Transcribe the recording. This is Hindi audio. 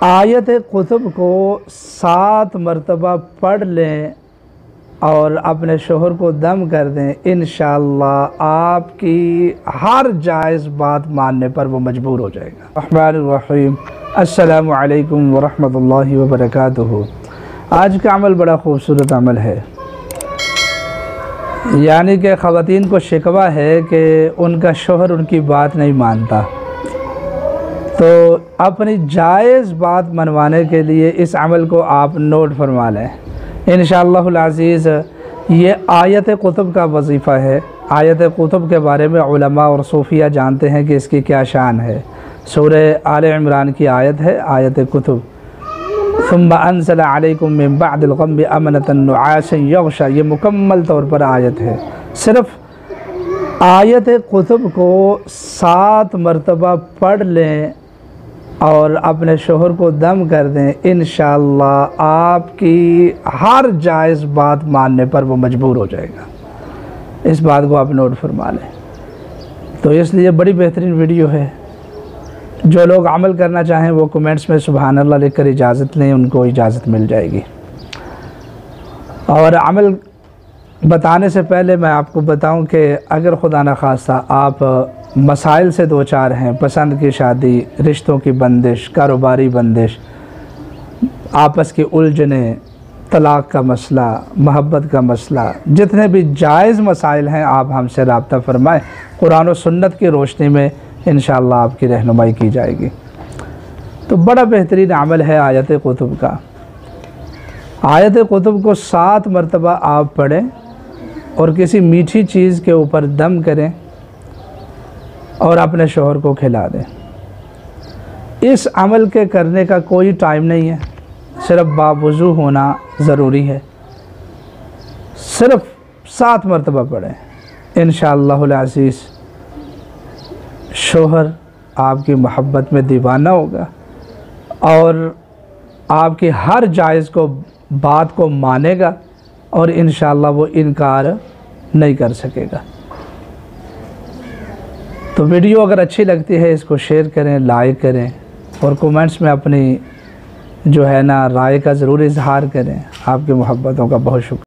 आयत कुतुब को 7 मरतबा पढ़ लें और अपने शोहर को दम कर दें, इंशाअल्लाह आपकी हर जायज़ बात मानने पर वो मजबूर हो जाएगा। रहमानिर्रहीम। अस्सलामु अलैकुम वरहमतुल्लाहि वबरकातुहू। आज का अमल बड़ा ख़ूबसूरत अमल है। यानी कि ख़वातीन को शिकवा है कि उनका शोहर उनकी बात नहीं मानता, तो अपनी जायज़ बात मनवाने के लिए इस अमल को आप नोट फरमा लें। इंशाअल्लाहुल अज़ीज़ ये आयत कुतुब का वजीफ़ा है। आयत कुतुब के बारे में उलमा और सूफिया जानते हैं कि इसकी क्या शान है। सूरह आले इमरान की आयत है आयत कुतुब। सुम्मा अंज़ला अलैकुम मिन बअदिल ग़म्मि अमनतन नुआसन यग़शा, ये मुकम्मल तौर पर आयत है। सिर्फ़ आयत कुतुब को 7 मरतबा पढ़ लें और अपने शोहर को दम कर दें, इंशाअल्लाह आपकी हर जायज़ बात मानने पर वो मजबूर हो जाएगा। इस बात को आप नोट फरमा लें। तो इसलिए बड़ी बेहतरीन वीडियो है। जो लोग अमल करना चाहें वो कमेंट्स में सुभान अल्लाह लिखकर इजाज़त लें, उनको इजाज़त मिल जाएगी। और अमल बताने से पहले मैं आपको बताऊं कि अगर खुदा न खास्ता आप मसाइल से दो चार हैं, पसंद की शादी, रिश्तों की बंदिश, कारोबारी बंदिश, आपस की उलझनें, तलाक़ का मसला, मोहब्बत का मसला, जितने भी जायज़ मसाइल हैं आप हमसे रब्ता फरमाएँ। कुरान और सुन्नत की रोशनी में इंशाअल्लाह आपकी रहनुमाई की जाएगी। तो बड़ा बेहतरीन अमल है आयत कुतुब का। आयत कुतुब को 7 मरतबा आप पढ़ें और किसी मीठी चीज़ के ऊपर दम करें और अपने शोहर को खिला दें। इस अमल के करने का कोई टाइम नहीं है, सिर्फ बावुज़ू होना ज़रूरी है। सिर्फ 7 मरतबा पढ़ें, इंशाअल्लाहुल अज़ीज़ शोहर आपकी मोहब्बत में दीवाना होगा और आपकी हर जायज़ को बात को मानेगा और इंशाअल्लाह वो इनकार नहीं कर सकेगा। तो वीडियो अगर अच्छी लगती है इसको शेयर करें, लाइक करें और कमेंट्स में अपनी जो है ना राय का ज़रूर इजहार करें। आपकी मोहब्बतों का बहुत शुक्रिया।